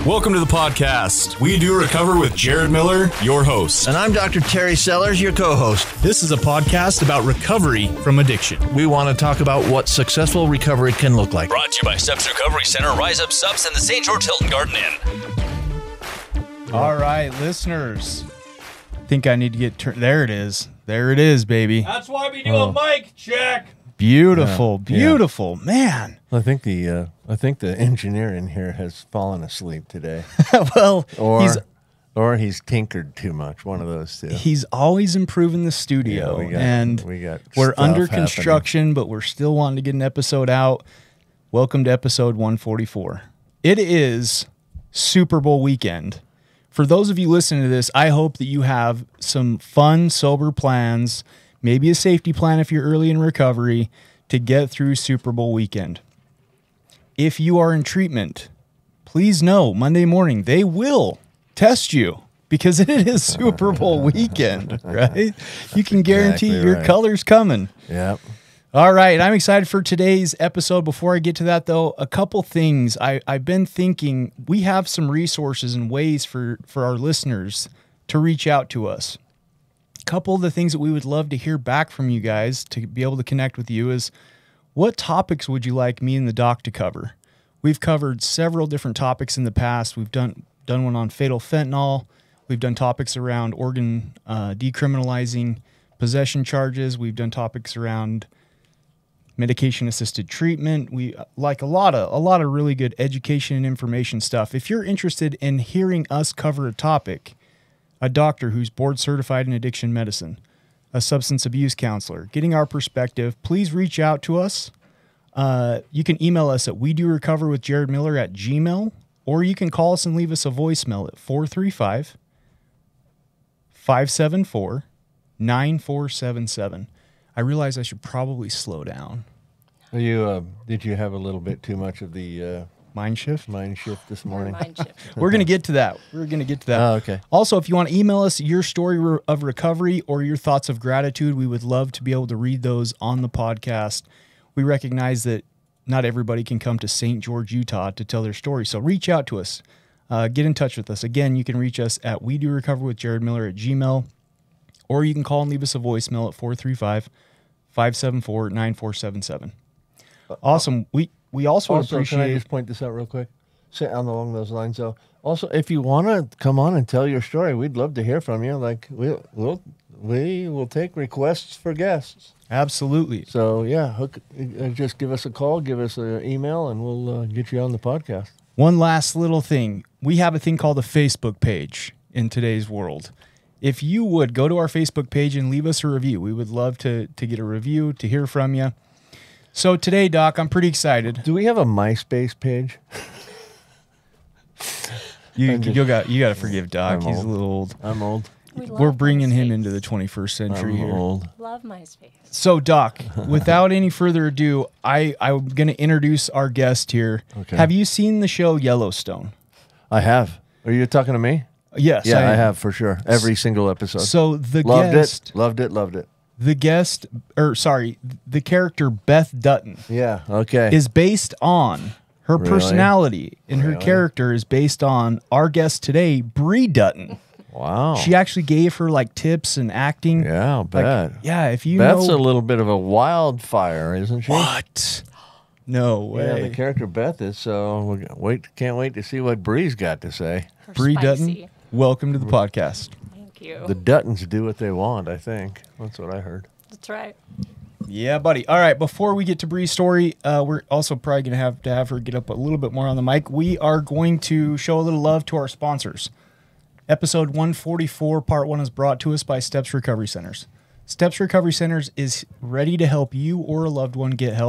Welcome to the podcast. We do recover with Jared Miller, your host. And I'm Dr. Terry Sellers, your co-host. This is a podcast about recovery from addiction. We want to talk about what successful recovery can look like. Brought to you by Steps Recovery Center, Rise Up Subs, and the St. George Hilton Garden Inn. All right, listeners. I think I need to get there it is. There it is, baby. That's why we do a mic check. Beautiful, beautiful. Man. I think the engineer in here has fallen asleep today. Well, or he's tinkered too much. One of those two. He's always improving the studio. We're under construction, but we're still wanting to get an episode out. Welcome to episode 144. It is Super Bowl weekend. For those of you listening to this, I hope that you have some fun, sober plans, maybe a safety plan if you're early in recovery, to get through Super Bowl weekend. If you are in treatment, please know Monday morning they will test you because it is Super Bowl weekend, right? You can guarantee your color's coming. Yep. All right, I'm excited for today's episode. Before I get to that, though, a couple things. I've been thinking we have some resources and ways for our listeners to reach out to us. A couple of the things that we would love to hear back from you guys to be able to connect with you is, what topics would you like me and the doc to cover? We've covered several different topics in the past. We've done one on fatal fentanyl. We've done topics around organ decriminalizing possession charges. We've done topics around medication-assisted treatment. We like a lot of really good education and information stuff. If you're interested in hearing us cover a topic, a doctor who's board certified in addiction medicine, a substance abuse counselor, getting our perspective, please reach out to us. You can email us at WeDoRecoverWithJaredMiller@gmail.com, or you can call us and leave us a voicemail at 435-574-9477. I realize I should probably slow down. Did you have a little bit too much of the mind shift this morning? We're going to get to that. Oh, okay. Also, if you want to email us your story of recovery or your thoughts of gratitude, we would love to be able to read those on the podcast. We recognize that not everybody can come to St. George, Utah to tell their story. So reach out to us. Get in touch with us. Again, you can reach us at WeDoRecoverWithJaredMiller@gmail.com, or you can call and leave us a voicemail at 435-574-9477. Awesome. We also appreciate... Can I just point this out real quick? Along those lines, though. Also, if you want to come on and tell your story, we'd love to hear from you. Like we will take requests for guests. Absolutely. So yeah, just give us a call, give us an email, and we'll get you on the podcast. One last little thing. We have a thing called a Facebook page in today's world. If you would go to our Facebook page and leave us a review, we would love to get a review, to hear from you. So today, Doc, I'm pretty excited. Do we have a MySpace page? You got to forgive Doc. He's a little old. I'm old. We're bringing him into the 21st century I'm here. Old. Love MySpace. So, Doc, without any further ado, I'm going to introduce our guest here. Okay. Have you seen the show Yellowstone? I have. Are you talking to me? Yes. Yeah, I have for sure. Every single episode. So the Loved it. The character Beth Dutton. Yeah. Okay. Is based on her personality, and her character is based on our guest today, Bree Dutton. Wow. She actually gave her like tips and acting. Yeah, I'll bet. If you Beth's know, a little bit of a wildfire, isn't she? What? No way. Yeah, the character Beth is. So can't wait to see what Bree's got to say. Bree Dutton, welcome to the podcast. Thank you. The Duttons do what they want, I think. That's what I heard. That's right. Yeah, buddy. All right, before we get to Bree's story, we're also probably going to have her get up a little bit more on the mic. We are going to show a little love to our sponsors. Episode 144, Part 1 is brought to us by Steps Recovery Centers. Steps Recovery Centers is ready to help you or a loved one get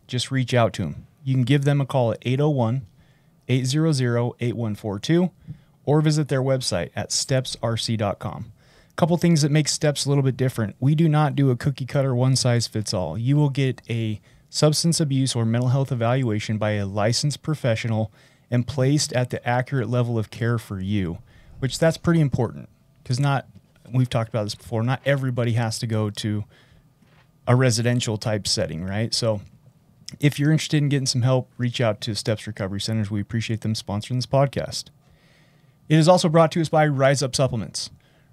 just reach out to them. You can give them a call at 801-800-8142 or visit their website at stepsrc.com. A couple things that make Steps a little bit different. We do not do a cookie cutter one-size-fits-all. You will get a substance abuse or mental health evaluation by a licensed professional and placed at the accurate level of care for you, which that's pretty important because we've talked about this before, not everybody has to go to a residential type setting, right? So If you're interested in getting some help, reach out to Steps Recovery Centers. We appreciate them sponsoring this podcast. It is also brought to us by Rise Up Supplements.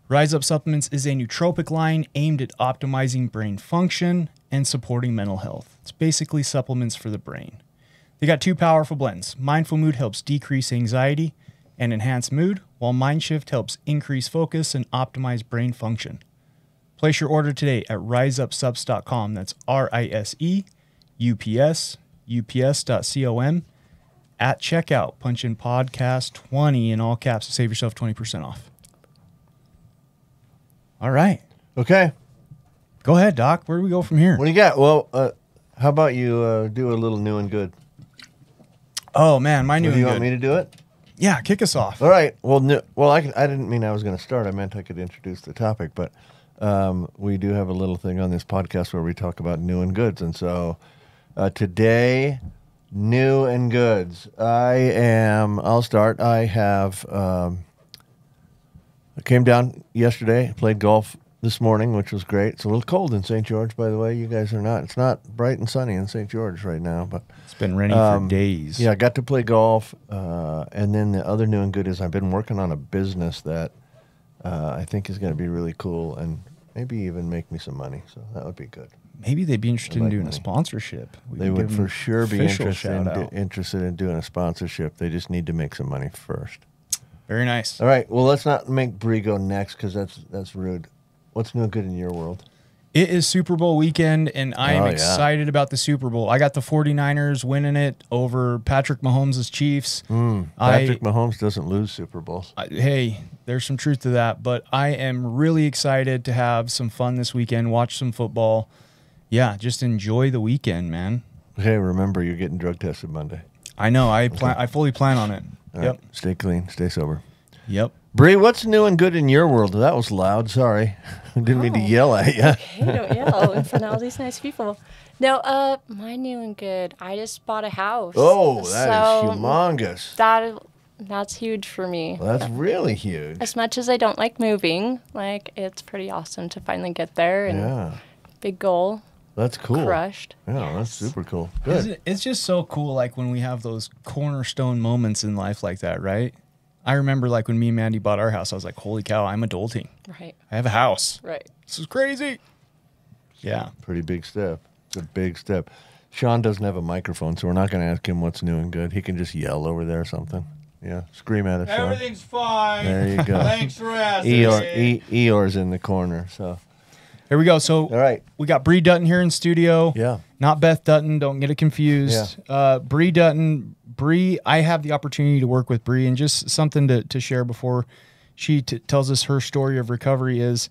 Rise Up Supplements is a nootropic line aimed at optimizing brain function and supporting mental health. It's basically supplements for the brain. They got 2 powerful blends. Mindful Mood helps decrease anxiety and enhance mood, while Mind Shift helps increase focus and optimize brain function. Place your order today at riseupsubs.com. That's RISEUPS.com. At checkout, punch in podcast 20 in all caps to save yourself 20% off. All right. Okay. Go ahead, Doc. Where do we go from here? What do you got? Well, how about you do a little new and good? Oh, man, my new Do and you good. want me to do it? Yeah, kick us off. All right. Well, I didn't mean I was going to start. I meant I could introduce the topic, but we do have a little thing on this podcast where we talk about new and goods. And so today, new and goods. I'll start. I came down yesterday, played golf this morning, which was great. It's a little cold in St. George, by the way. You guys are not. It's not bright and sunny in St. George right now, but It's been raining for days. yeah, I got to play golf. And then the other new and good is I've been working on a business that I think is going to be really cool and maybe even make me some money. So that would be good. Maybe they'd be interested I in like doing a money. sponsorship. We They could would give for them sure be official interested shout-out. in doing a sponsorship. They just need to make some money first. Very nice. All right. Well, let's not make Bree go next because that's rude. What's new and good in your world? It is Super Bowl weekend, and I am Oh, yeah. excited about the Super Bowl. I got the 49ers winning it over Patrick Mahomes' Chiefs. Patrick Mahomes doesn't lose Super Bowls. Hey, there's some truth to that, but I am really excited to have some fun this weekend, watch some football. Yeah, just enjoy the weekend, man. Hey, remember, you're getting drug tested Monday. I know. I fully plan on it. All Yep. right. Stay clean. Stay sober. Yep. Bree, what's new and good in your world? That was loud. Sorry. Didn't mean to yell at you. Hey, don't yell in front of all these nice people. No, my new and good. I just bought a house. Oh, that So is humongous. That's huge for me. Well, that's really huge. As much as I don't like moving, like it's pretty awesome to finally get there and Yeah. big goal That's cool. crushed. Yeah, that's super cool. Isn't Good. it- It's just so cool, like when we have those cornerstone moments in life like that, right? I remember like when me and Mandy bought our house, I was like, holy cow, I'm adulting. Right, I have a house. right. This is crazy. Yeah. Pretty big step. It's a big step. Sean doesn't have a microphone, so we're not going to ask him what's new and good. He can just yell over there or something. Yeah, scream at us, Sean. Everything's fine. There you go. Thanks for asking. Eeyore's in the corner, so. Here we go. So All right. we got Bree Dutton here in studio. Yeah. Not Beth Dutton. Don't get it confused. Bree Dutton. Bree, I have the opportunity to work with Bree, and just something to share before she tells us her story of recovery is,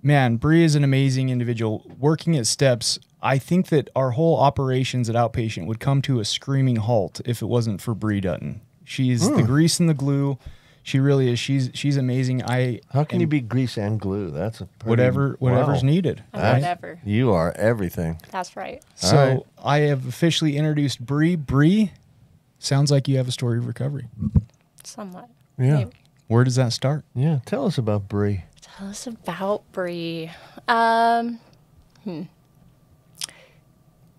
man, Bree is an amazing individual. Working at Steps, I think that our whole operations at Outpatient would come to a screaming halt if it wasn't for Bree Dutton. She's the grease and the glue. She really is. She's amazing. How can you be grease and glue? That's a pretty, whatever's wow. needed. Whatever. You are everything. That's right. So All right. I have officially introduced Bree. Bree, sounds like you have a story of recovery. Somewhat. Yeah. Maybe. Where does that start? Yeah. Tell us about Bree. Tell us about Bree.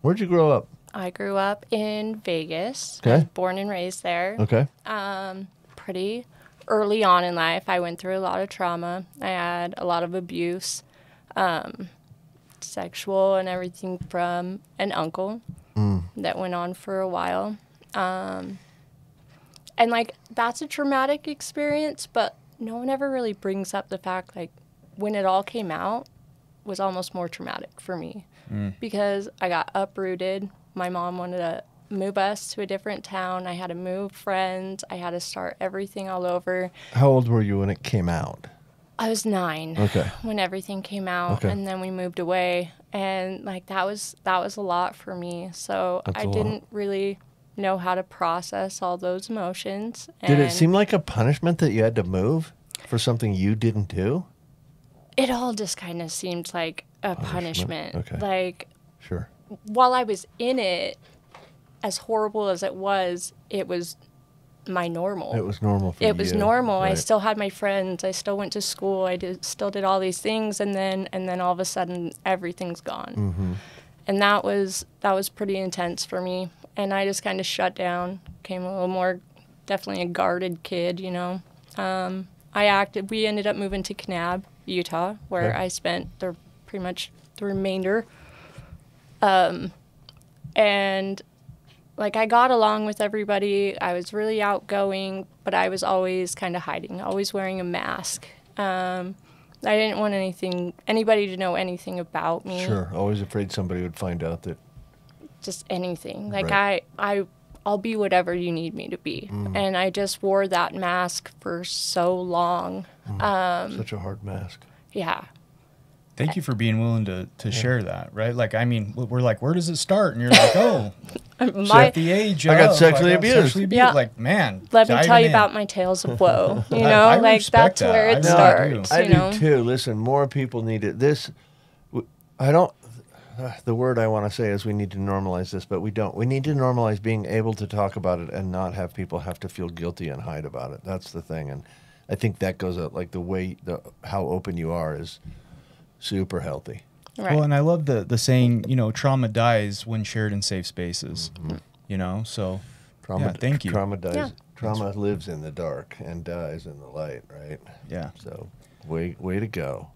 Where'd you grow up? I grew up in Vegas. I Okay. was born and raised there. Okay. Pretty early on in life, I went through a lot of trauma. I had a lot of abuse, sexual and everything from an uncle that went on for a while. And like, that's a traumatic experience, but no one ever really brings up the fact, like, when it all came out was almost more traumatic for me because I got uprooted. My mom wanted to move us to a different town. I had to move friends. I had to start everything all over. How old were you when it came out? I was 9 Okay. when everything came out, Okay. and then we moved away, and like that was a lot for me. So That's I a lot. didn't really know how to process all those emotions. Did it and seem like a punishment that you had to move for something you didn't do? It all just kind of seemed like a punishment. Okay. Like Sure. while I was in it, as horrible as it was my normal. It was normal for you. It was normal. I Right. still had my friends. I still went to school. Still did all these things, and then all of a sudden everything's gone. And that was pretty intense for me. And I just kind of shut down, became a little more, definitely a guarded kid, you know. We ended up moving to Kanab, Utah, where Okay. I spent pretty much the remainder. And like I got along with everybody. I was really outgoing, but I was always kind of hiding, always wearing a mask. I didn't want anybody to know anything about me. Sure. Always afraid somebody would find out that. Just anything. Like Right. I'll be whatever you need me to be. And I just wore that mask for so long. Such a hard mask. Yeah. Thank you for being willing to share that, right? Like, I mean, we're like, where does it start? And you're like, oh, My, at the age I got of, sexually abused. Yeah. Like, man, let me diving tell you in. about my tales of woe. You know, I like respect that's that. where I it really starts. I You know, do too. Listen, more people need it. I don't. The word I want to say is we need to normalize this, but we don't. We need to normalize being able to talk about it and not have people have to feel guilty and hide about it. That's the thing, and I think that goes out like how open you are is super healthy. right? Well, and I love the saying, you know, trauma dies when shared in safe spaces. You know, so Trauma, yeah, thank you. Trauma dies. Yeah. Trauma lives in the dark and dies in the light. Right. Yeah. So way to go.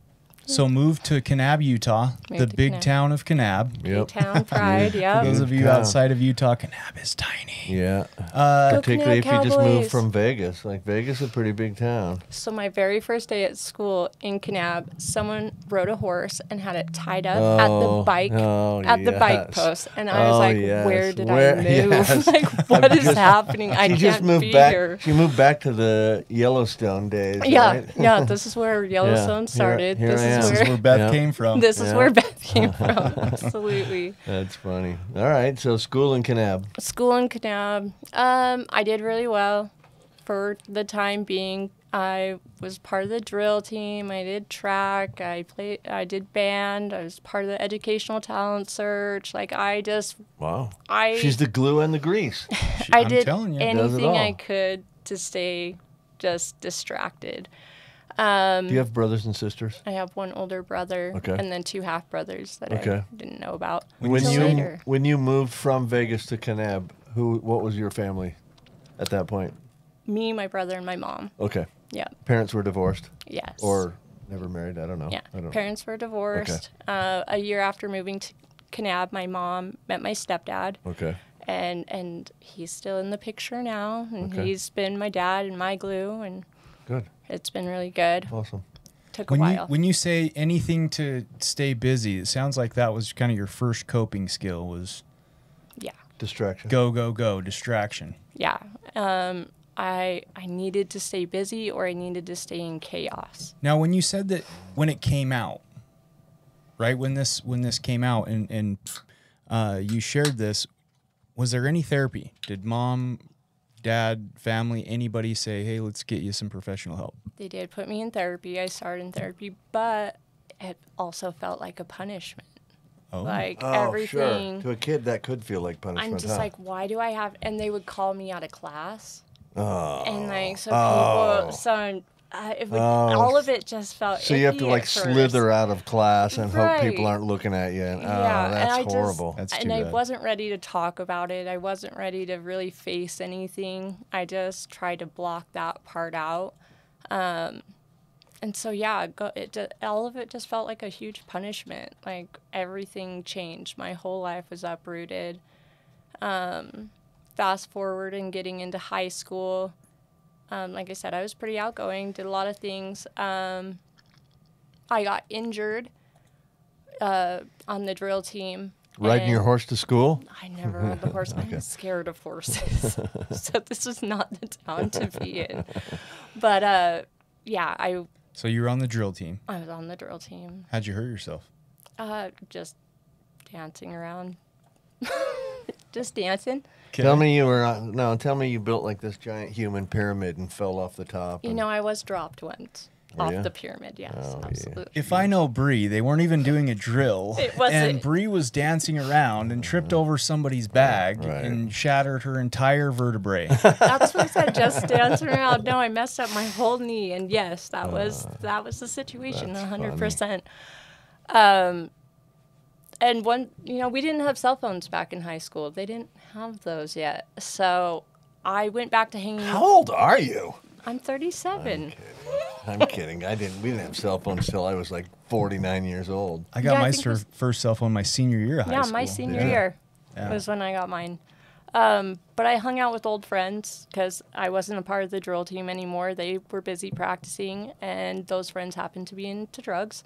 So move to Kanab, Utah, Moved the to big Kanab. town of Kanab. Yep. Town pride. For Yeah. those of you Cow. outside of Utah, Kanab is tiny. Yeah. Go Particularly if Kanab you just moved Cowboys. from Vegas. Like Vegas is a pretty big town. So my very first day at school in Kanab, someone rode a horse and had it tied up Oh, at the bike yes. post, and I was like, yes. "Where did Where- I move? yes. Like, what is happening? I She can't just moved be back. here." She moved back to the Yellowstone days. Yeah, right? yeah. This is where Yellowstone Here- started. here This I am. is This is where where Beth Yeah. came from. this is Yeah. where Beth came from. Absolutely. That's funny. All right, so school in Kanab. School in Kanab. I did really well for the time being. I was part of the drill team. I did track. I did band. I was part of the educational talent search. Like Wow. I She's the glue and the grease. I I'm did telling you. Does it anything I all. could to stay just distracted. Do you have brothers and sisters? I have one older brother Okay. and then 2 half brothers that Okay. I didn't know about When until later. you moved from Vegas to Kanab, what was your family at that point? Me, my brother, and my mom. Okay. Yeah. Parents were divorced Yes. or never married. I don't know. Yeah. I don't Parents were divorced. A year after moving to Kanab, my mom met my stepdad. Okay. And he's still in the picture now. And Okay. he's been my dad and my glue. And Good. it's been really good. Awesome. Took a while. When you say anything to stay busy, it sounds like that was kind of your first coping skill was Yeah. Distraction. go, distraction. Yeah. I needed to stay busy or I needed to stay in chaos. Now, when you said that when it came out, right, when this came out and you shared this, was there any therapy? Did mom, dad, family, anybody say, hey, let's get you some professional help? They did put me in therapy. I started in therapy, but it also felt like a punishment. Oh, Like Oh, everything. sure. To a kid, that could feel like punishment. I'm just huh? like, why do I have? And they would call me out of class, oh. and like so Oh. people, so it would, all of it just felt. So you have to icky like at first. slither out of class and hope people Right. aren't looking at you. And, Yeah, and that's I just- horrible. That's too And I bad. wasn't ready to talk about it. I wasn't ready to really face anything. I just tried to block that part out. And so, yeah, all of it just felt like a huge punishment. Like, everything changed. My whole life was uprooted. Fast forward and getting into high school. Like I said, I was pretty outgoing, did a lot of things. I got injured on the drill team. Riding your and horse to school? I never rode the horse. I'm scared of horses. So this is not the town to be in. But, yeah, so you were on the drill team. I was on the drill team. How'd you hurt yourself? Just dancing around. Just dancing. Tell me you were on, no. Tell me you built like this giant human pyramid and fell off the top. You and- know, I was dropped once off ya? the pyramid. Yes, Oh, yeah. absolutely. If I know Bree, they weren't even doing a drill. It wasn't. And Bree was dancing around and tripped over somebody's bag Right. and shattered her entire vertebrae. That's what I said. Just dancing around. No, I messed up my whole knee, and yes, that was the situation. that's 100%. And we didn't have cell phones back in high school. They didn't have those yet. So I went back to hanging. How old are you? I'm 37. I'm kidding. We didn't have cell phones till I was like 49 years old. I got Yeah, I my think it was- first cell phone my senior year of high Yeah, school. my senior Yeah. year Yeah. was when I got mine. But I hung out with old friends because I wasn't a part of the drill team anymore. They were busy practicing, and those friends happened to be into drugs.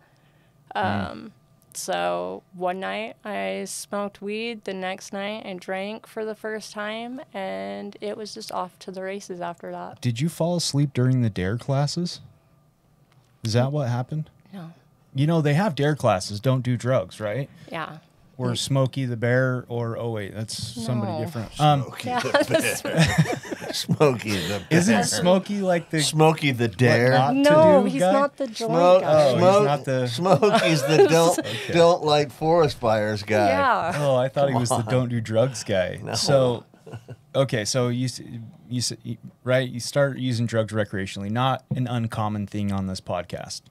So one night I smoked weed. The next night I drank for the first time, and it was just off to the races after that. Did you fall asleep during the DARE classes? Is that what happened? No. You know, they have DARE classes, don't do drugs, right? Yeah. Or Smokey the Bear, or, oh wait, that's somebody No. different. Yeah, that's- Smokey the Isn't Smokey like the Smokey the Dare? not no, to do he's guy? not the joint Smoke, guy. he's smoke, not the- Smokey's the don't light forest fires guy. Yeah. Oh, I thought he was the don't do drugs guy. No. So, okay, so you right, you start using drugs recreationally, not an uncommon thing on this podcast,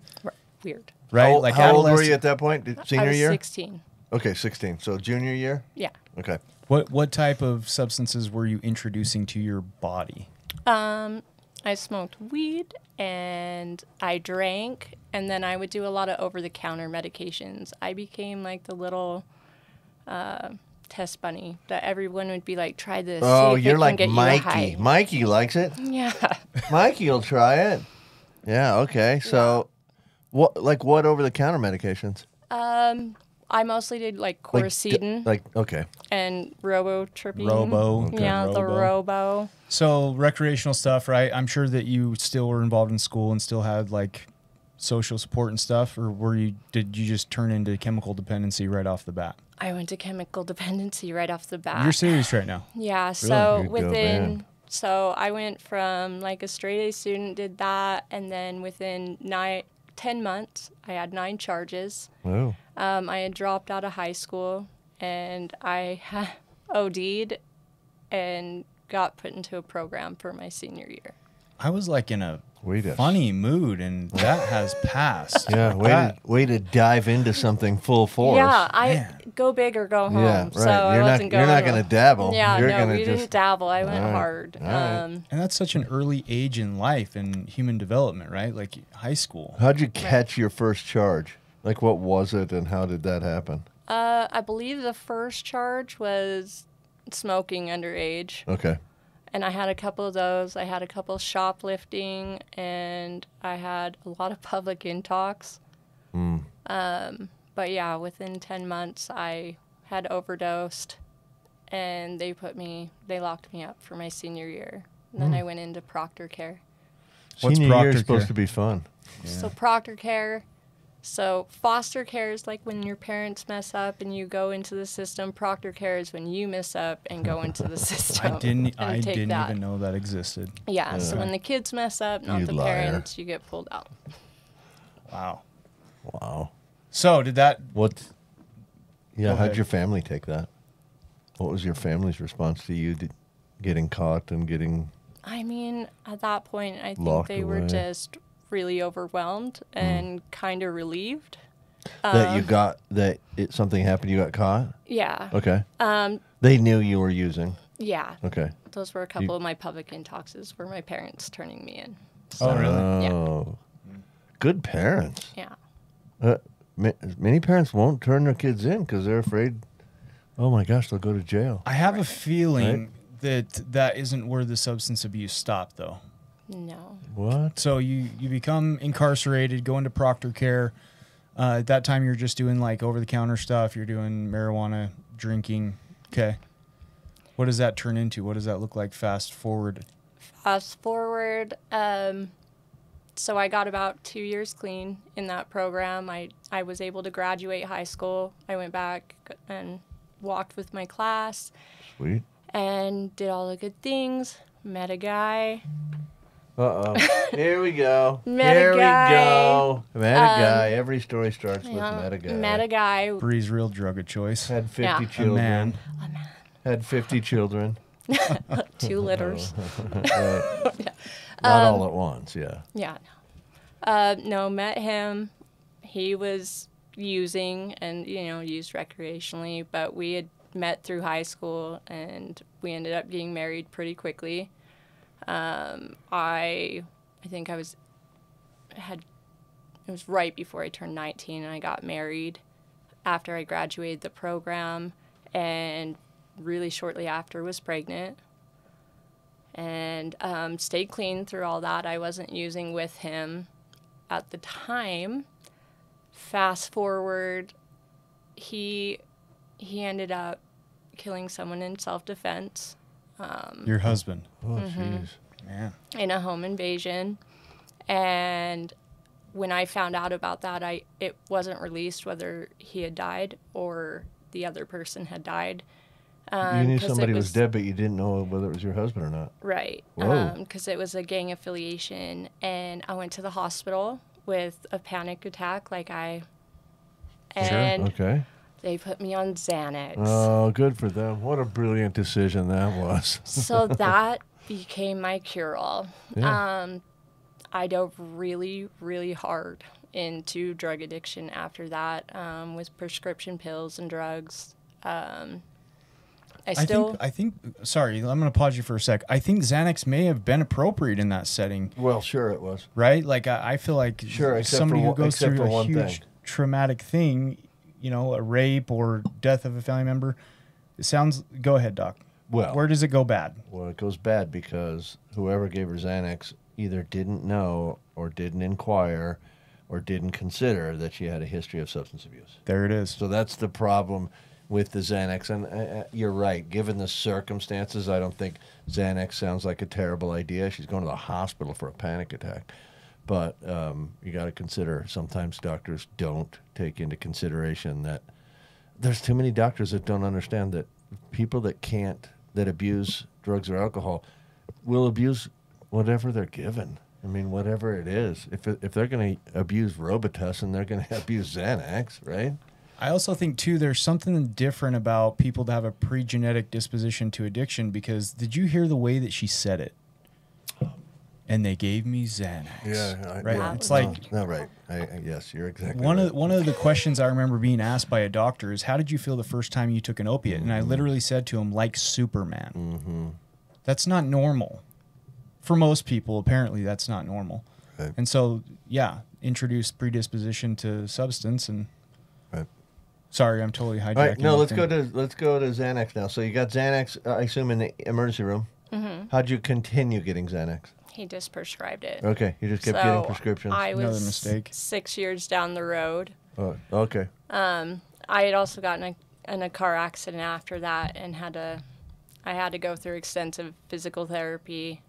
Weird. right? How old were adolescent- you at that point? I Senior was year? 16. Okay, 16. So junior year? Yeah. Okay. What type of substances were you introducing to your body? I smoked weed and I drank, and then I would do a lot of over-the-counter medications. I became like the little test bunny that everyone would be like, try this. Oh, see if it you're can like get you a Mikey. high." Mikey likes it. Yeah. Mikey will try it. Yeah, okay. So what over-the-counter medications? I mostly did like quercetin Okay. and robotripine. Robo. Okay. Yeah, the robo. So recreational stuff, right? I'm sure that you still were involved in school and still had like social support and stuff, or did you just turn into chemical dependency right off the bat? I went to chemical dependency right off the bat. You're serious right now. Yeah, so You go, man. so I went from like a straight A student, did that, and then within 10 months, I had 9 charges. Oh. I had dropped out of high school, and I OD'd and got put into a program for my senior year. I was like in a Wait a- funny mood, and that has passed. Yeah, way to dive into something full force. Yeah, I Man. go big or go home. Yeah, right. So I You're wasn't not going. gonna dabble. Yeah, You're no, gonna we just- didn't dabble. I went All right. hard. All right. And that's such an early age in life and human development, right? Like high school. How'd you catch your first charge? Like, what was it, and how did that happen? I believe the first charge was smoking underage. Okay. And I had a couple of those. I had a couple shoplifting, and I had a lot of public intox. But yeah, within 10 months, I had overdosed, and they locked me up for my senior year. And then I went into Proctor Care. What's Senior year Proctor is supposed Care? to be fun. So Proctor Care. So foster care is like when your parents mess up and you go into the system. Proctor Care is when you mess up and go into the system. I didn't and take that. even know that existed. Yeah, so when the kids mess up, not You the liar. parents, you get pulled out. Wow. Wow. So did that What? Yeah, Go how'd ahead. your family take that? What was your family's response to you getting caught and getting? I mean, at that point, I think Locked they were away. just really overwhelmed and kind of relieved. That you got something happened, you got caught. Yeah. Okay. They knew you were using. Yeah. Okay. Those were a couple of my public intoxes were my parents turning me in. Oh, really? Oh, good parents. Yeah. Many parents won't turn their kids in because they're afraid. Oh my gosh, they'll go to jail. I have a feeling that isn't where the substance abuse stopped, though. No. What? So you become incarcerated, go into Proctor Care. At that time, you're just doing like over-the-counter stuff. You're doing marijuana, drinking. Okay. What does that turn into? What does that look like fast forward? Fast forward. So I got about 2 years clean in that program. I was able to graduate high school. I went back and walked with my class Sweet. and did all the good things. Met a guy. Here we go. Met a Here guy. we go. Met a guy. Every story starts with met a guy. Met a guy. Bree's real drug of choice. Had 50 Yeah. A children. man. Had 50 children. 2 litters. Not all at once, yeah. Yeah. No, met him. He was using and, used recreationally, but we had met through high school and we ended up getting married pretty quickly. I think it was right before I turned 19 and I got married after I graduated the program, and really shortly after was pregnant, and stayed clean through all that. I wasn't using with him at the time. Fast forward, he ended up killing someone in self-defense. Your husband. Oh, jeez. Man. In a home invasion. And when I found out about that, it wasn't released whether he had died or the other person had died. You knew somebody was dead, but you didn't know whether it was your husband or not. Right. Whoa. Because it was a gang affiliation. And I went to the hospital with a panic attack and Okay. they put me on Xanax. Oh, good for them. What a brilliant decision that was. So that became my cure-all. Yeah. I dove really, really hard into drug addiction after that, with prescription pills and drugs. I think, sorry, I'm going to pause you for a sec. I think Xanax may have been appropriate in that setting, Well, sure it was. right? Like, I feel like Sure, except somebody for who goes except through for a one huge thing. traumatic thing, a rape or death of a family member, it sounds, go ahead, Doc. Well, Where does it go bad? Well, it goes bad because whoever gave her Xanax either didn't know or didn't inquire or didn't consider that she had a history of substance abuse. There it is. So that's the problem with the Xanax. And you're right. Given the circumstances, I don't think Xanax sounds like a terrible idea. She's going to the hospital for a panic attack. But you got to consider sometimes doctors don't take into consideration that there's too many doctors that don't understand that people that abuse drugs or alcohol will abuse whatever they're given. I mean, whatever it is. If they're going to abuse Robitussin, they're going to abuse Xanax, right? I also think, too, there's something different about people that have a pre-genetic disposition to addiction, because did you hear the way that she said it? And they gave me Xanax. Yeah, right. Yeah, It's like no, right. Yes, you're exactly one right. of the questions I remember being asked by a doctor is, "How did you feel the first time you took an opiate?" And I literally said to him, "Like Superman." Mm-hmm. That's not normal for most people. Apparently, that's not normal. Right. And so, yeah, introduce predisposition to substance. And Right. sorry, I'm totally hijacking. All right, no, let's everything. go to Xanax now. So you got Xanax, I assume, in the emergency room. Mm-hmm. How'd you continue getting Xanax? He just prescribed it. Okay, you just kept getting prescriptions. I Another was mistake. 6 years down the road. Oh, okay. I had also gotten in a car accident after that and I had to go through extensive physical therapy,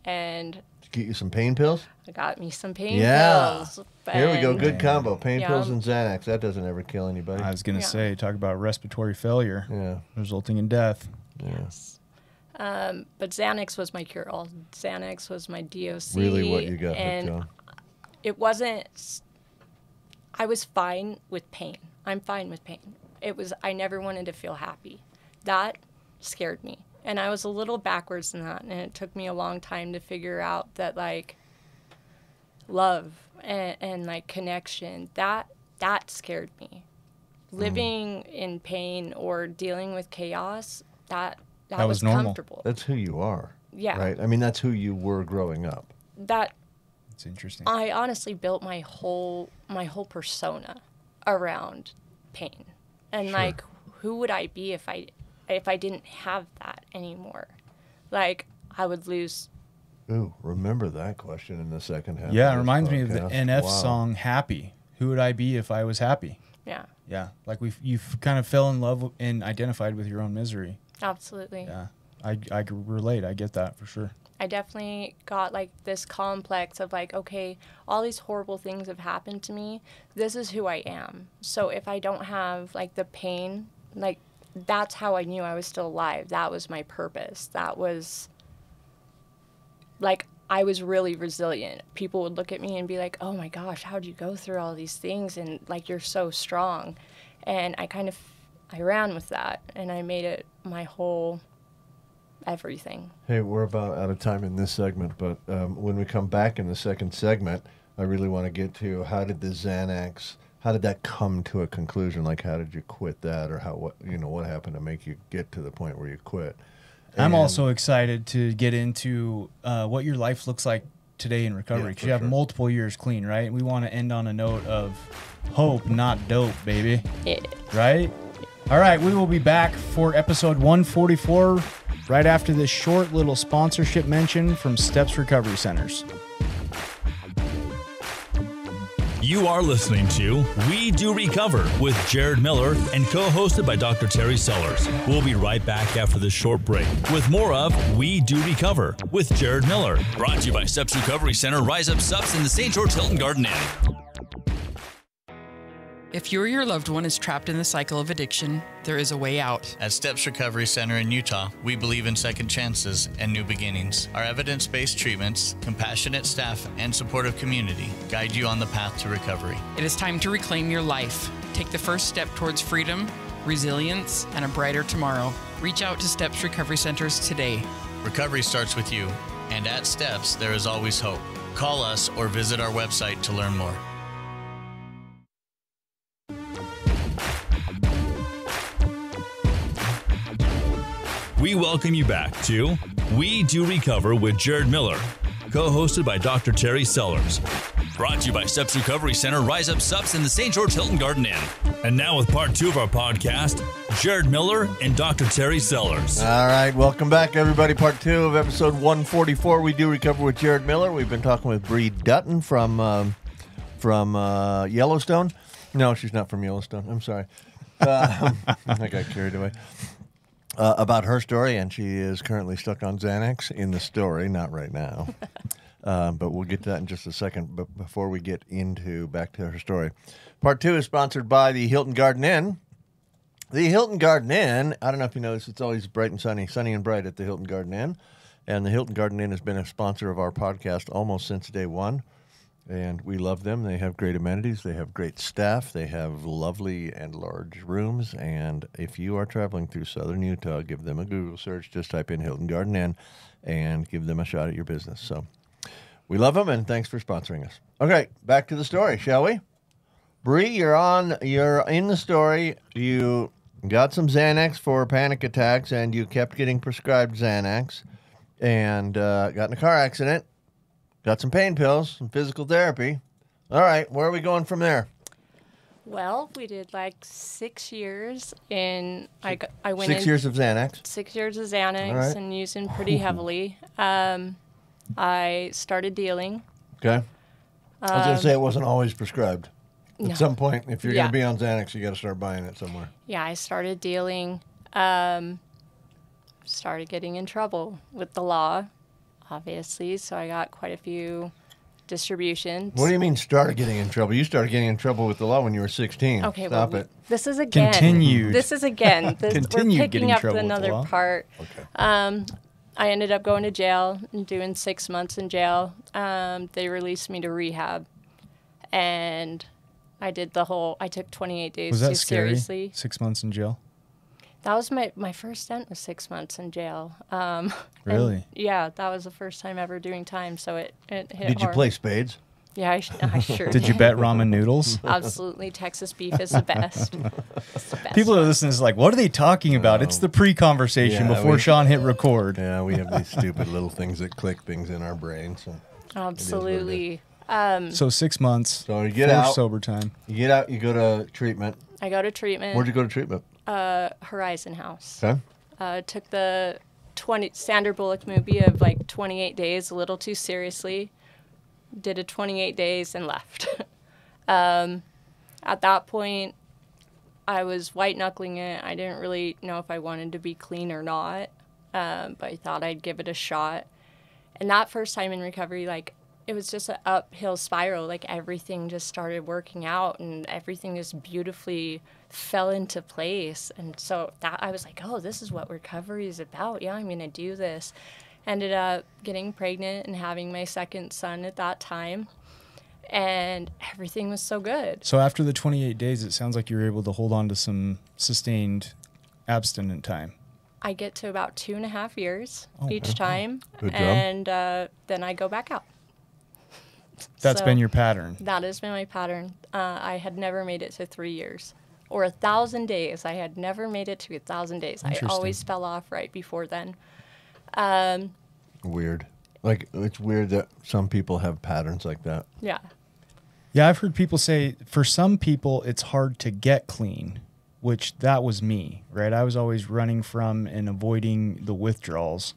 and Get you some pain pills? I got me some pain Yeah. pills. Here we go. and- Good combo. Pain Yeah. pills and Xanax. That doesn't ever kill anybody. I was going to Yeah. say, talk about respiratory failure Yeah. resulting in death. Yes. But Xanax was my cure-all. Xanax was my DOC. Really what you got hooked and on. it wasn't. I was fine with pain. I'm fine with pain. I never wanted to feel happy. That scared me. And I was a little backwards in that. And it took me a long time to figure out that, like, love and like, connection, that scared me. Living in pain or dealing with chaos, that That was normal. comfortable. That's who you are. Yeah. Right? I mean, that's who you were growing up. It's interesting. I honestly built my whole persona around pain. And Sure. like, who would I be if I didn't have that anymore? Like, I would lose. Ooh, remember that question in the second half. Yeah, of it this reminds me of the podcast. NF Wow. song "Happy." Who would I be if I was happy? Yeah, Yeah, like you've kind of fell in love and identified with your own misery. absolutely. Yeah, I can relate. I get that for sure. I definitely got like this complex of like, okay, all these horrible things have happened to me. This is who I am. So if I don't have like the pain, like, that's how I knew I was still alive. That was my purpose. That was like, I was really resilient. People would look at me and be like, oh my gosh, how'd you go through all these things? And like, you're so strong. And I ran with that and I made it my whole everything. Hey, we're about out of time in this segment, but when we come back in the second segment, I really want to get to how did the Xanax how did that come to a conclusion? Like, how did you quit that, or what happened to make you get to the point where you quit? I'm also excited to get into what your life looks like today in recovery, because you have multiple years clean, right? We want to end on a note of hope, not dope, baby. Yeah. Right? All right, we will be back for episode 144 right after this short little sponsorship mention from Steps Recovery Centers. You are listening to We Do Recover with Jared Miller and co-hosted by Dr. Terry Sellers. We'll be right back after this short break with more of We Do Recover with Jared Miller. Brought to you by Steps Recovery Center, Rise Up Subs in the St. George Hilton Garden Inn. If you or your loved one is trapped in the cycle of addiction, there is a way out. At Steps Recovery Center in Utah, we believe in second chances and new beginnings. Our evidence-based treatments, compassionate staff, and supportive community guide you on the path to recovery. It is time to reclaim your life. Take the first step towards freedom, resilience, and a brighter tomorrow. Reach out to Steps Recovery Centers today. Recovery starts with you, and at Steps, there is always hope. Call us or visit our website to learn more. We welcome you back to We Do Recover with Jared Miller, co-hosted by Dr. Terry Sellers. Brought to you by Steps Recovery Center, Rise Up Subs in the St. George Hilton Garden Inn. And now with part 2 of our podcast, Jared Miller and Dr. Terry Sellers. All right, welcome back, everybody. Part 2 of episode 144. We Do Recover with Jared Miller. We've been talking with Bree Dutton from Yellowstone. No, she's not from Yellowstone. I'm sorry. I got carried away. About her story, and she is currently stuck on Xanax in the story, not right now. But we'll get to that in just a second. But before we get back to her story, part 2 is sponsored by the Hilton Garden Inn. The Hilton Garden Inn, I don't know if you know this, it's always bright and sunny and bright at the Hilton Garden Inn. And the Hilton Garden Inn has been a sponsor of our podcast almost since day one. And we love them. They have great amenities. They have great staff. They have lovely and large rooms. And if you are traveling through southern Utah, give them a Google search. Just type in Hilton Garden Inn and give them a shot at your business. So we love them, and thanks for sponsoring us. Okay, back to the story, shall we? Bree, you're in the story. You got some Xanax for panic attacks, and you kept getting prescribed Xanax, and got in a car accident. Got some pain pills, some physical therapy. All right, where are we going from there? Well, we did like 6 years in. I went 6 years of Xanax. 6 years of Xanax Right. and using pretty heavily. I started dealing. Okay. I was going to say it wasn't always prescribed. No. At some point, if you're going Yeah. to be on Xanax, you got to start buying it somewhere. Yeah, I started dealing. Started getting in trouble with the law, obviously. So I got quite a few distributions. What do you mean started getting in trouble? You started getting in trouble with the law when you were 16. Okay, Stop well, it. this is again. Continued. This is again. We're Continued getting picking in up trouble with the another law. part. Okay. I ended up going to jail and doing 6 months in jail. They released me to rehab, and I did I took 28 days Was that too scary? seriously. 6 months in jail? That was my first stint was 6 months in jail. Really? And, yeah, that was the first time ever doing time, so it hit Did you hard. play spades? Yeah, I sure Did you bet ramen noodles? Absolutely, Texas beef is the best. It's the best. People are listening to this like, what are they talking about? It's the pre-conversation Yeah, before Sean hit record. Yeah, we have these stupid little things that click things in our brain. So Absolutely. So 6 months. So you get for out. sober time. You get out, you go to treatment. I go to treatment. Where'd you go to treatment? Horizon House. Okay. Took the Sandra Bullock movie of like 28 days a little too seriously. Did a 28 days and left. At that point, I was white knuckling it. I didn't really know if I wanted to be clean or not, but I thought I'd give it a shot. And that first time in recovery, like, it was just an uphill spiral. Like, everything just started working out, and everything just beautifully fell into place. And so that I was like, oh, this is what recovery is about. Yeah, I'm going to do this. Ended up getting pregnant and having my second son at that time. And everything was so good. So after the 28 days, it sounds like you were able to hold on to some sustained abstinent time. I get to about 2.5 years each okay. time. Good job. And then I go back out. That's So been your pattern. That has been my pattern. I had never made it to 3 years or 1,000 days. I had never made it to 1,000 days. I Interesting. always fell off right before then. Weird. Like, it's weird that some people have patterns like that. Yeah. Yeah, I've heard people say for some people it's hard to get clean, which that was me, right? I was always running from and avoiding the withdrawals.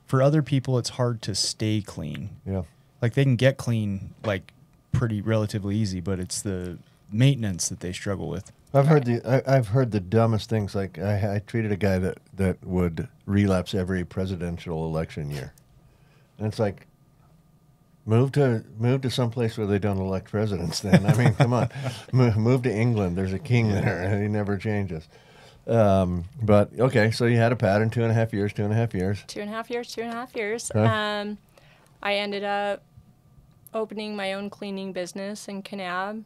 For other people, it's hard to stay clean. Yeah. Like they can get clean like pretty relatively easy, but it's the maintenance that they struggle with. I've heard the dumbest things. Like I treated a guy that would relapse every presidential election year, and it's like move to someplace where they don't elect presidents. Then I mean, come on, move to England. There's a king there, and he never changes. But okay, so you had a pattern: 2.5 years, 2.5 years. 2.5 years, 2.5 years. Okay. I ended up opening my own cleaning business in Kanab,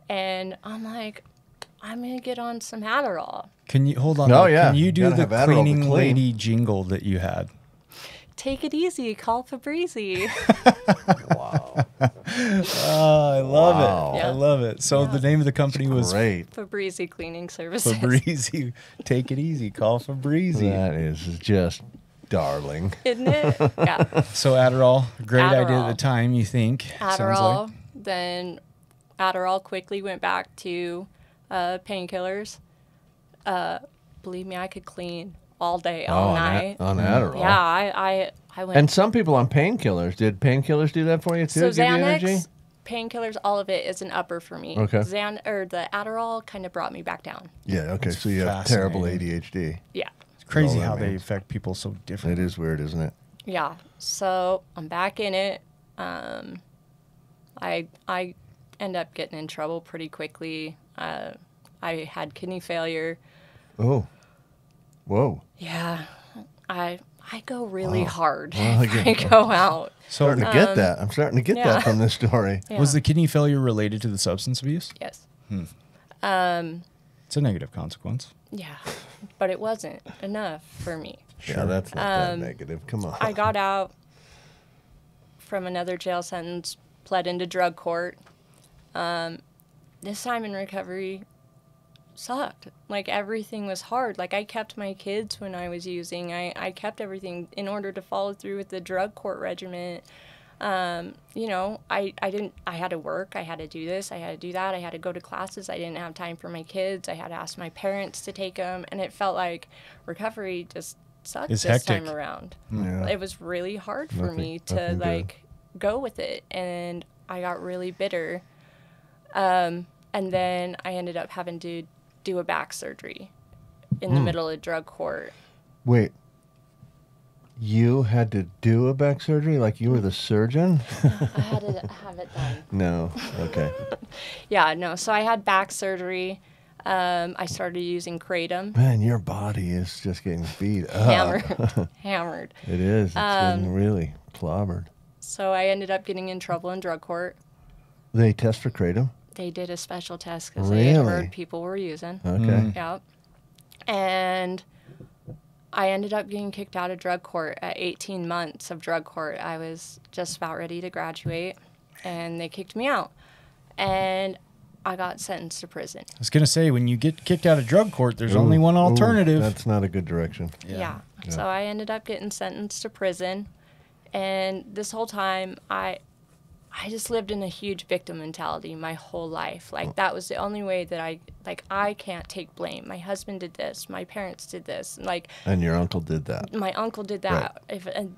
and I'm like, I'm gonna get on some Adderall. Can you hold on? Oh, though. yeah. Can you You do gotta the have Adderall to cleaning clean. lady jingle that you had? Take it easy, call Fabrizi. Oh, I love Wow. it. Yeah. I love it. So the name of the company was Great. Fabrizi Cleaning Services. Fabrizi. Take it easy. Call Fabrizi. That is just darling. Isn't it? Yeah. So Adderall, great idea at Adderall. the time, you think? Sounds Adderall. like. Then Adderall quickly went back to painkillers. Believe me, I could clean all day, all night. On Adderall. Yeah, I went. And some people on painkillers. Did painkillers do that for you too? So Give you energy? Xanax, painkillers, all of it is an upper for me. Okay. The Adderall kind of brought me back down. Yeah. Okay. So you have terrible ADHD. Yeah. It's crazy all that how they means. affect people so It differently. is weird, isn't it? Yeah. So I'm back in it. I end up getting in trouble pretty quickly. I had kidney failure. Oh. Whoa. Yeah. I go really hard Well, if I go out. So Starting to get that. I'm starting to get yeah. that from this story. Yeah. was the kidney failure related to the substance abuse? Yes. It's a negative consequence. Yeah. But it wasn't enough for me. Yeah, that's not that negative. Come on. I got out from another jail sentence, pled into drug court. This time in recovery sucked. Like everything was hard. Like I kept my kids when I was using. I kept everything in order to follow through with the drug court regimen. You know, I had to work. I had to do this. I had to do that. I had to go to classes. I didn't have time for my kids. I had to ask my parents to take them. And it felt like recovery just sucked It's this hectic. time around. Yeah. It was really hard for me to nothing good. like go with it. And I got really bitter. And then I ended up having to do a back surgery in the middle of drug court. Wait. You had to do a back surgery? Like you were the surgeon? I had to have it done. No. Okay. Yeah, no. So I had back surgery. I started using kratom. Man, your body is just getting beat up. Hammered. It is. It's getting really clobbered. So I ended up getting in trouble in drug court. They test for kratom? They did a special test because they had Really? heard people were using. Okay. Yep. And I ended up getting kicked out of drug court at 18 months of drug court. I was just about ready to graduate, and they kicked me out. And I got sentenced to prison. I was going to say, when you get kicked out of drug court, there's only one alternative. That's not a good direction. Yeah. So I ended up getting sentenced to prison. And this whole time, I just lived in a huge victim mentality my whole life. Like, that was the only way that I can't take blame. My husband did this. My parents did this. Like, And your uncle did that. my uncle did that. And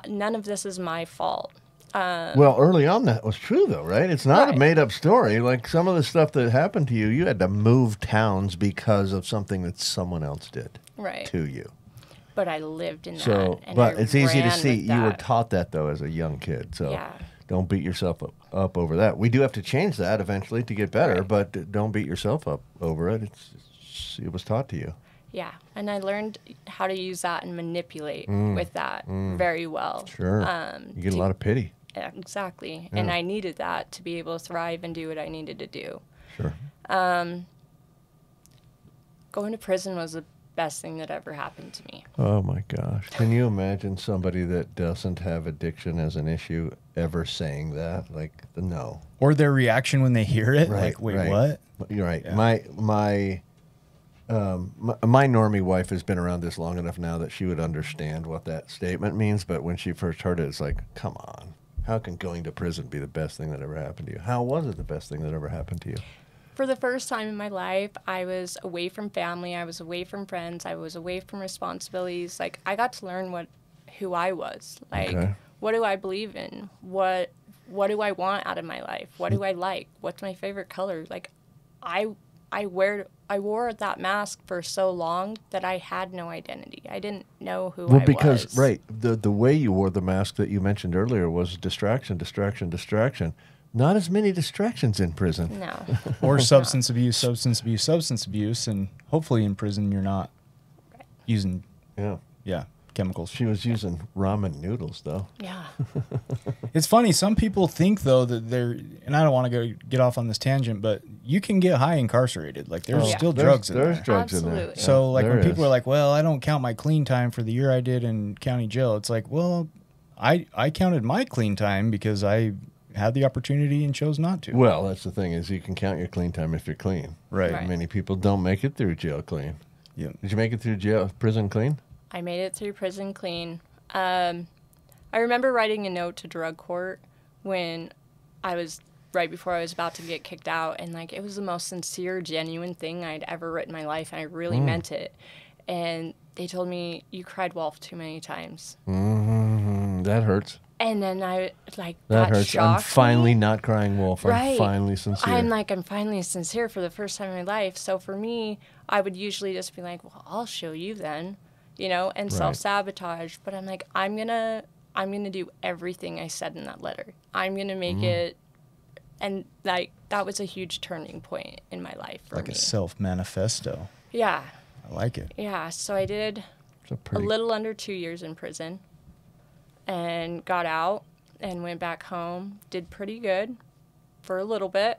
none of this is my fault. Well, early on that was true, though, right? It's not a Right. made-up story. Like some of the stuff that happened to you, you had to move towns because of something that someone else did Right. to you. But I lived in So, that. And but I it's easy to ran see with you were that. taught that though as a young kid. So Yeah. don't beat yourself up over that. We do have to change that eventually to get better, Right. but don't beat yourself up over it. It was taught to you. Yeah, and I learned how to use that and manipulate with that very well. Sure. You get a lot of pity. Yeah, exactly. And I needed that to be able to thrive and do what I needed to do. Sure. Going to prison was the best thing that ever happened to me. Oh my gosh. Can you imagine somebody that doesn't have addiction as an issue ever saying that. Like, no. Or their reaction when they hear it. Right, Like, wait, right. what? You're right. Yeah. My normie wife has been around this long enough now that she would understand what that statement means. But when she first heard it, it's like, come on. How can going to prison be the best thing that ever happened to you? How was it the best thing that ever happened to you? For the first time in my life, I was away from family. I was away from friends. I was away from responsibilities. Like, I got to learn who I was. Like, Okay. what do I believe in? What do I want out of my life? What do I like? What's my favorite color? Like, I wore that mask for so long that I had no identity. I didn't know who I was. Right, the way you wore the mask that you mentioned earlier was distraction. Not as many distractions in prison. No. Or substance abuse, and hopefully in prison you're not using chemicals. She was using ramen noodles though. Yeah. It's funny. Some people think though that and I don't want to get off on this tangent, but you can get high incarcerated. Like there's still drugs in there. There's drugs in there. Absolutely. So like there when people is. are like, well, I don't count my clean time for the year I did in county jail. It's like, well, I counted my clean time because I had the opportunity and chose not to. Well, that's the thing is you can count your clean time if you're clean. Right. Right. Many people don't make it through jail clean. Yeah. Did you make it through prison clean? I made it through prison clean. I remember writing a note to drug court when right before I was about to get kicked out, and like it was the most sincere, genuine thing I'd ever written in my life, and I really meant it. And they told me, you cried wolf too many times. Mm-hmm. That hurts. And then I That that hurts. shocked I'm finally me. not crying wolf. I'm Right. finally sincere. I'm finally sincere for the first time in my life. So for me, I would usually just be like, well, I'll show you then, and Right. self-sabotage. But I'm like, I'm gonna do everything I said in that letter. I'm gonna make it, and like that was a huge turning point in my life for Like me. a self-manifesto. Yeah, I like it. yeah. So I did It's a a pretty little under 2 years in prison, and got out and went back home. Did pretty good for a little bit.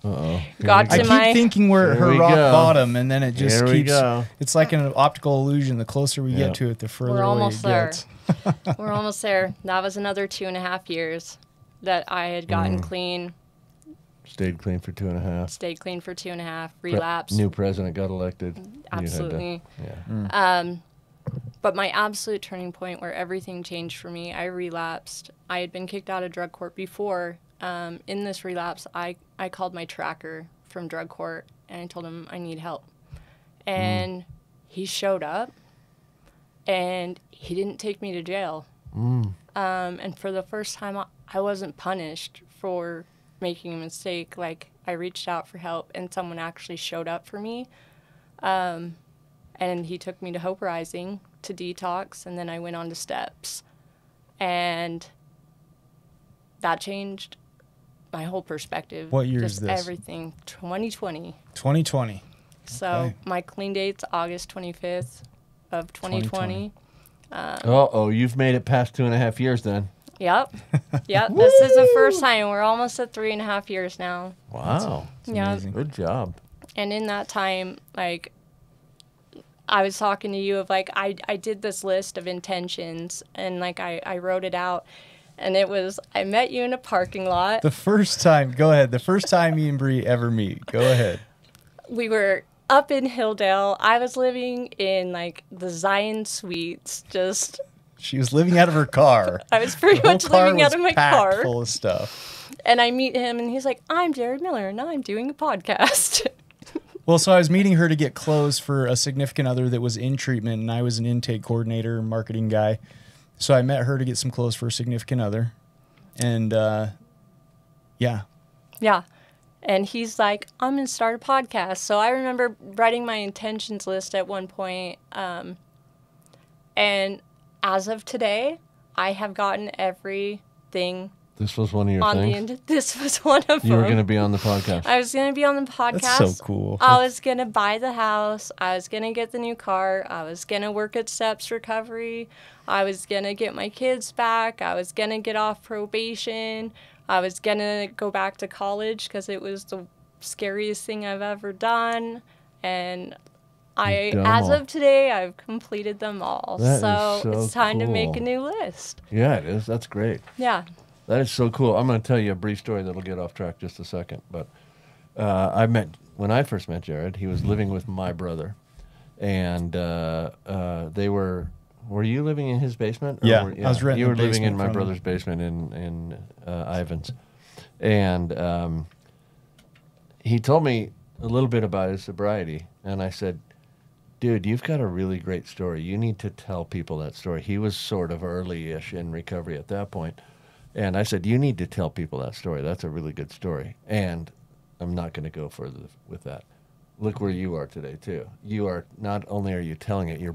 Uh-oh. Got I to keep my thinking we're at Here her we rock go. bottom, and then it just Here we keeps. go. It's like an optical illusion. The closer we Yeah. get to it, the further We're away almost it there. gets. We're almost there. That was another 2.5 years that I had gotten clean, Stayed clean for 2.5. stayed clean for 2.5, relapsed. New president got elected. You had to- Absolutely. yeah. But my absolute turning point where everything changed for me, I relapsed. I had been kicked out of drug court before. In this relapse, I called my tracker from drug court and I told him I need help. And he showed up and he didn't take me to jail. And for the first time, I wasn't punished for making a mistake. Like, I reached out for help and someone actually showed up for me. And he took me to Hope Rising to detox, and then I went on to Steps. And that changed my whole perspective. What year is Just this? everything. 2020. 2020. So Okay. my clean date's August 25th of 2020. Uh-oh, you've made it past 2.5 years then. Yep. Yep. This is the first time. We're almost at 3.5 years now. Wow. Yeah. amazing. Good job. And in that time, like, I was talking to you of, like, I did this list of intentions, and, like, I wrote it out. And it was, I met you in a parking lot. The first time, go ahead. The first time me and Bree ever meet. Go ahead. We were up in Hilldale. I was living in, like, the Zion Suites. Just, She was living out of her car. I was pretty The whole much car living out was of my packed car. full of stuff. And I meet him, and he's like, I'm Jared Miller, and I'm doing a podcast. Well, so I was meeting her to get clothes for a significant other that was in treatment, and I was an intake coordinator, marketing guy. So I met her to get some clothes for a significant other. And, yeah. Yeah. And he's like, I'm going to start a podcast. So I remember writing my intentions list at one point. And as of today, I have gotten everything This was one of your on the things? end. This was one of You were them. going to be on the podcast. I was going to be on the podcast. That's so cool. I was going to buy the house. I was going to get the new car. I was going to work at Steps Recovery. I was going to get my kids back. I was going to get off probation. I was going to go back to college because it was the scariest thing I've ever done. And You've done as them all. of today, I've completed them all. That is So so it's time to make cool. a new list. Yeah, it is. That's great. Yeah. That is so cool. I'm going to tell you a brief story that'll get off track just a second. But when I first met Jared, he was living with my brother, and they were. Were you living in his basement? Yeah, I was renting. You were the living in basement my from brother's basement in Ivans, and he told me a little bit about his sobriety, and I said, dude, you've got a really great story. You need to tell people that story. He was sort of early-ish in recovery at that point. And I said, you need to tell people that story. That's a really good story. And I'm not going to go further with that. Look where you are today, too. You are, not only are you telling it, you're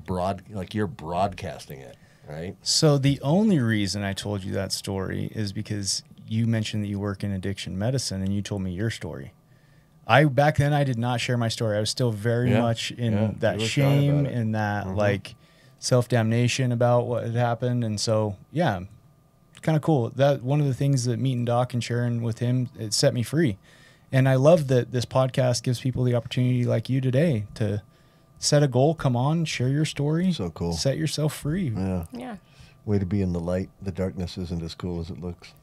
broadcasting it, right? So the only reason I told you that story is because you mentioned that you work in addiction medicine, and you told me your story. Back then I did not share my story. I was still very much in that shame and that like self-damnation about what had happened. And so, yeah, it's kind of cool. That one of the things that meeting Doc and sharing with him, it set me free. And I love that this podcast gives people the opportunity like you today to set a goal, come on, share your story. So cool. Set yourself free. Yeah. Way to be in the light. The darkness isn't as cool as it looks.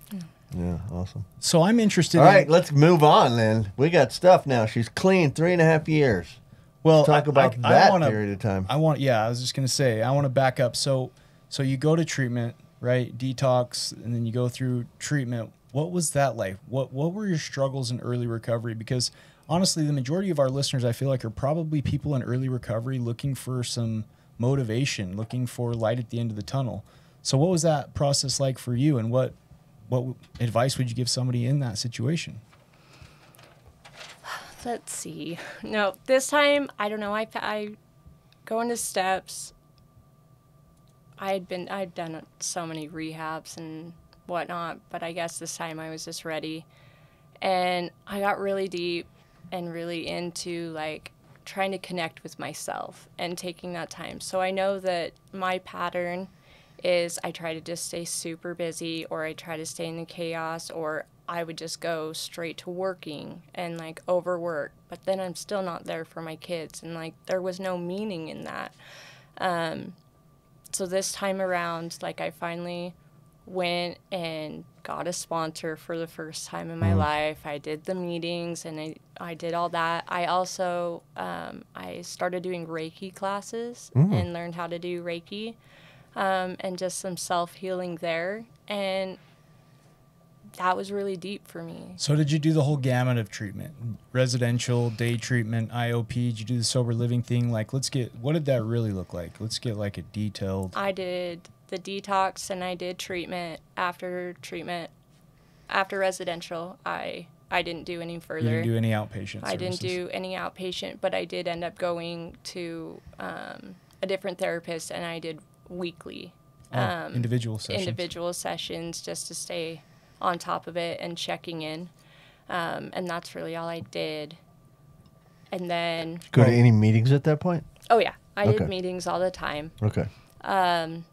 Yeah, awesome. So I'm interested All right, let's move on then. We got stuff now. She's clean 3.5 years. Well, talk about that period of time. I was just going to say, I want to back up. So you go to treatment, right? Detox, and then you go through treatment. What was that like? What were your struggles in early recovery? Because honestly, the majority of our listeners, I feel like, are probably people in early recovery looking for some motivation, looking for light at the end of the tunnel. So what was that process like for you, and what advice would you give somebody in that situation? Let's see. No, this time, I don't know. I go into steps. I'd done so many rehabs and whatnot, but I guess this time I was just ready. And I got really deep and really into like trying to connect with myself and taking that time. So I know that my pattern is I try to just stay super busy, or I try to stay in the chaos, or I would just go straight to working and like overwork, but then I'm still not there for my kids, and like there was no meaning in that. So this time around, like I finally went and got a sponsor for the first time in my life. I did the meetings and I did all that. I also I started doing Reiki classes and learned how to do Reiki. And just some self-healing there. And that was really deep for me. So did you do the whole gamut of treatment? Residential, day treatment, IOP? Did you do the sober living thing? Like, what did that really look like? Let's get like a detailed... I did the detox and I did treatment. After residential, I didn't do any further. You didn't do any outpatient services? I didn't do any outpatient, but I did end up going to a different therapist, and I did weekly individual sessions just to stay on top of it and checking in, and that's really all I did. And then go to any meetings at that point? Oh yeah, I did meetings all the time. Okay. And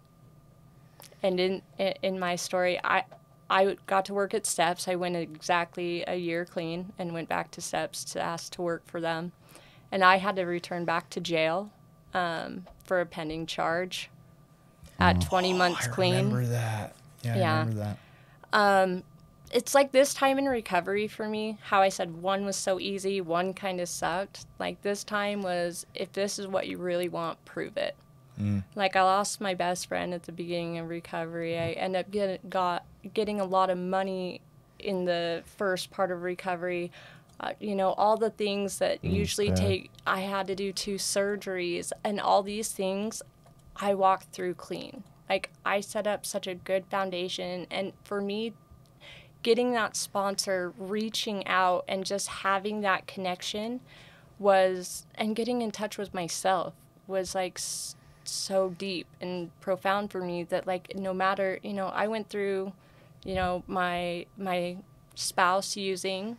in my story, I got to work at Steps. I went exactly a year clean and went back to Steps to ask to work for them, and I had to return back to jail for a pending charge. At 20 months clean. I remember that. Yeah, I remember that. It's like this time in recovery for me, how I said one was so easy, one kind of sucked. Like this time was, if this is what you really want, prove it. Like I lost my best friend at the beginning of recovery. I ended up getting a lot of money in the first part of recovery. All the things that usually take, I had to do 2 surgeries, and all these things I walked through clean. Like I set up such a good foundation, and for me, getting that sponsor, reaching out and just having that connection and getting in touch with myself was like so deep and profound for me that like no matter, I went through, my spouse using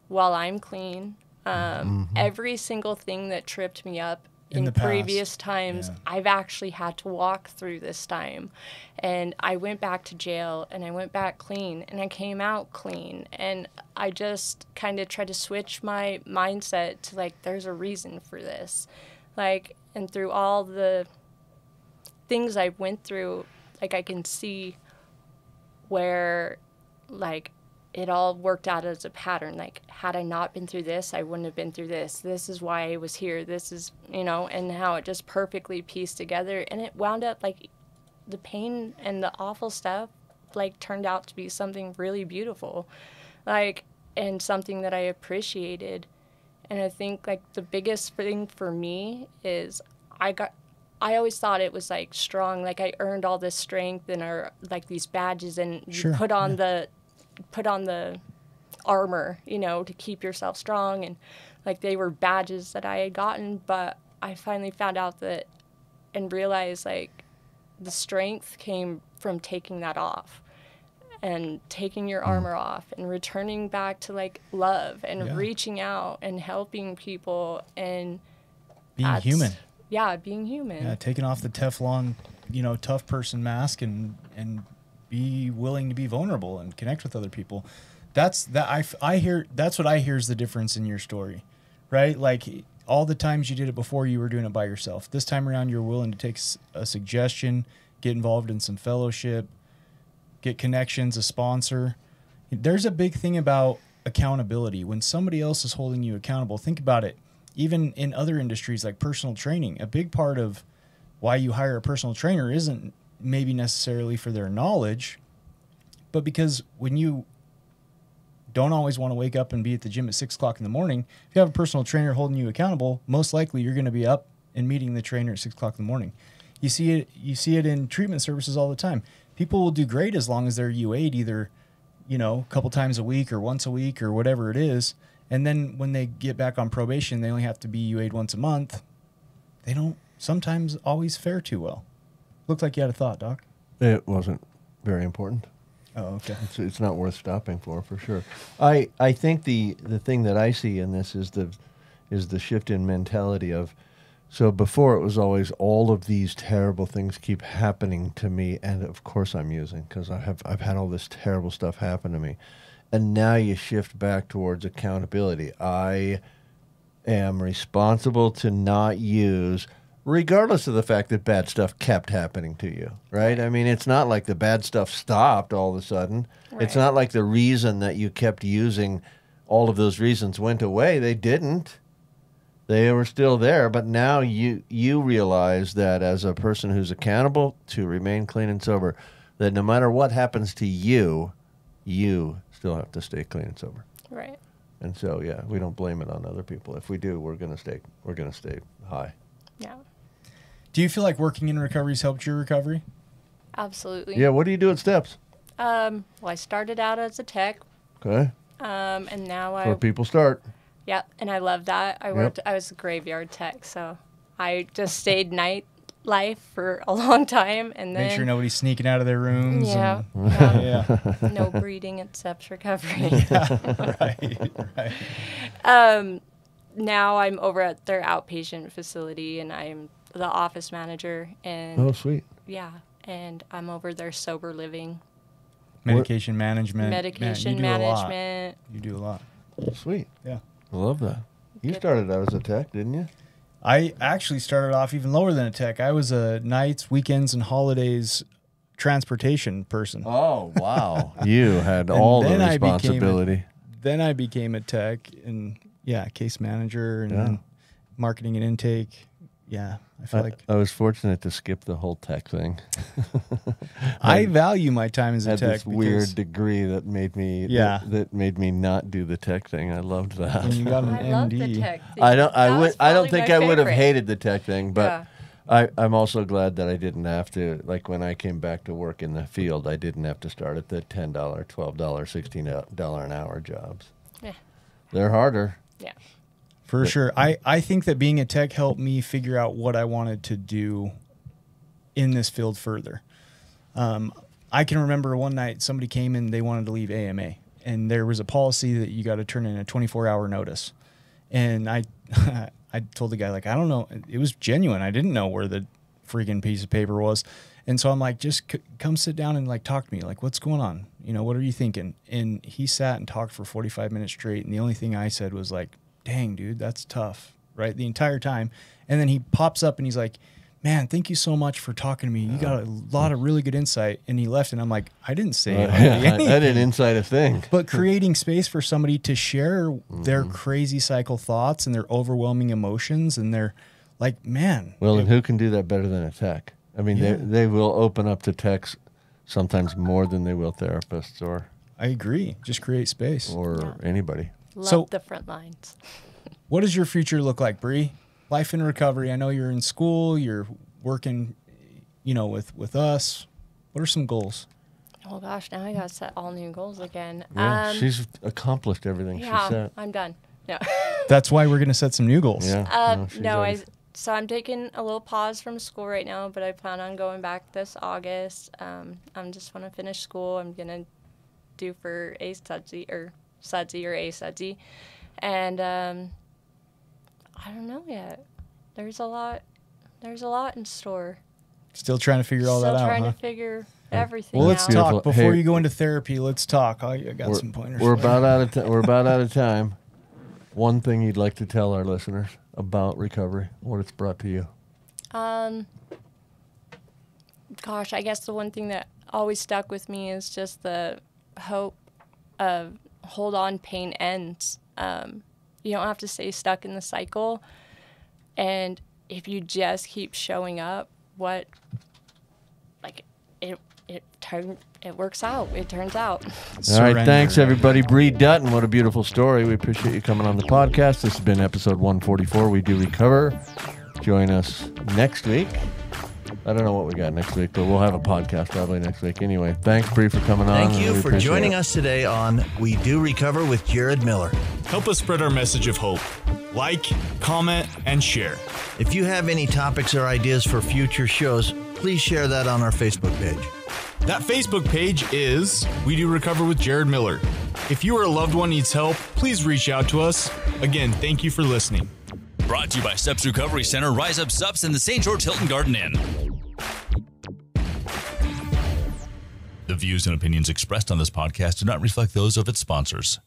while I'm clean, every single thing that tripped me up in the previous times, I've actually had to walk through this time. And I went back to jail, and I went back clean, and I came out clean. And I just kind of tried to switch my mindset to, like, there's a reason for this. Like, and through all the things I went through, like, I can see where like, it all worked out as a pattern. Like, had I not been through this, I wouldn't have been through this. This is why I was here. This is, you know, and how it just perfectly pieced together. And it wound up, like, the pain and the awful stuff, like, turned out to be something really beautiful, like, and something that I appreciated. And I think, like, the biggest thing for me is I always thought it was, like, strong. Like, I earned all this strength and like, these badges, and you put on the armor, you know, to keep yourself strong. And, like, they were badges that I had gotten. But I finally found out that and realized, like, the strength came from taking that off and taking your armor off and returning back to, like, love and reaching out and helping people and being human. Yeah, being human. Yeah, taking off the Teflon, you know, tough person mask and be willing to be vulnerable and connect with other people. That's what I hear is the difference in your story, right? Like, all the times you did it before, you were doing it by yourself. This time around, you're willing to take a suggestion, get involved in some fellowship, get connections, a sponsor. There's a big thing about accountability. When somebody else is holding you accountable, think about it. Even in other industries like personal training, a big part of why you hire a personal trainer isn't maybe necessarily for their knowledge, but because when you don't always want to wake up and be at the gym at 6 o'clock in the morning, if you have a personal trainer holding you accountable, most likely you're going to be up and meeting the trainer at 6 o'clock in the morning. You see it in treatment services all the time. People will do great as long as they're UA'd either, you know, a couple times a week or once a week or whatever it is. And then when they get back on probation, they only have to be UA'd once a month. They don't sometimes always fare too well. Looked like you had a thought, Doc. It wasn't very important. Oh, okay. It's not worth stopping for sure. I think the thing that I see in this is the shift in mentality of, so before it was always all of these terrible things keep happening to me, and of course I'm using, because I've had all this terrible stuff happen to me. And now you shift back towards accountability. I am responsible to not use, regardless of the fact that bad stuff kept happening to you, right? I mean, it's not like the bad stuff stopped all of a sudden. Right. It's not like the reason that you kept using, all of those reasons went away. They didn't. They were still there, but now you realize that as a person who's accountable to remain clean and sober, that no matter what happens to you, you still have to stay clean and sober. Right. And so, yeah, we don't blame it on other people. If we do, we're gonna stay high. Yeah. Do you feel like working in recovery has helped your recovery? Absolutely. Yeah. What do you do at Steps? Well, I started out as a tech. Okay. And now Where people start. Yeah, and I love that. I was a graveyard tech, so I just stayed night life for a long time, and then make sure nobody's sneaking out of their rooms. Yeah, yeah. No breeding at Steps Recovery. Right. Now I'm over at their outpatient facility, and I'm the office manager. And oh, sweet. Yeah, and I'm over their sober living. Medication management. Medication management. You do a lot. Sweet. Yeah. I love that. You started out as a tech, didn't you? I actually started off even lower than a tech. I was a nights, weekends, and holidays transportation person. Oh, wow. You had all the responsibility. Then I became a tech and, case manager and then marketing and intake. Yeah, I feel like I was fortunate to skip the whole tech thing. I value my time as a tech. This weird degree that made me that made me not do the tech thing. I loved that. When you got an MD. Love the tech thing. I don't think I would have hated the tech thing, but I'm also glad that I didn't have to, like when I came back to work in the field, I didn't have to start at the $10, $12, $16 an hour jobs. Yeah. They're harder. Yeah. For sure. I think that being a tech helped me figure out what I wanted to do in this field further. I can remember one night somebody came in, they wanted to leave AMA, and there was a policy that you got to turn in a 24-hour notice. And I told the guy, like, I don't know. It was genuine. I didn't know where the freaking piece of paper was. And so I'm like, just come sit down and like talk to me. Like, what's going on? You know, what are you thinking? And he sat and talked for 45 minutes straight. And the only thing I said was like, dang, dude, that's tough, right? The entire time. And then he pops up and he's like, man, thank you so much for talking to me. You got a lot of really good insight. And he left, and I'm like, I didn't say anything. I didn't insight a thing. But creating space for somebody to share their crazy cycle thoughts and their overwhelming emotions, and they're like, man. Well, and who can do that better than a tech? I mean, they will open up to techs sometimes more than they will therapists or. I agree. Just create space. Or anybody. Love the front lines. What does your future look like, Bree? Life in recovery. I know you're in school. You're working, with us. What are some goals? Oh gosh, now I gotta set all new goals again. Yeah, she's accomplished everything she set. I'm done. No. That's why we're gonna set some new goals. Yeah. So I'm taking a little pause from school right now, but I plan on going back this August. I'm just want to finish school. I'm gonna do for a SUDSI or a SUDSI, and I don't know yet. There's a lot in store. Still trying to figure all that out. Still trying to figure everything out. Well, let's out. talk before you go into therapy. Let's talk. I got some pointers. We're about out of We're about out of time. One thing you'd like to tell our listeners about recovery, what it's brought to you? Gosh, I guess the one thing that always stuck with me is just the hope of hold on, pain ends. You don't have to stay stuck in the cycle. And if you just keep showing up, it works out. It turns out. All right. Thanks, everybody. Bree Dutton, what a beautiful story. We appreciate you coming on the podcast. This has been episode 144. We do recover. Join us next week. I don't know what we got next week, but we'll have a podcast probably next week. Anyway, thanks, Bree, for coming on. Thank you for joining us today on We Do Recover with Jared Miller. Help us spread our message of hope. Like, comment, and share. If you have any topics or ideas for future shows, please share that on our Facebook page. That Facebook page is We Do Recover with Jared Miller. If you or a loved one needs help, please reach out to us. Again, thank you for listening. Brought to you by Steps Recovery Center, Rise Up Sups, and the St. George Hilton Garden Inn. The views and opinions expressed on this podcast do not reflect those of its sponsors.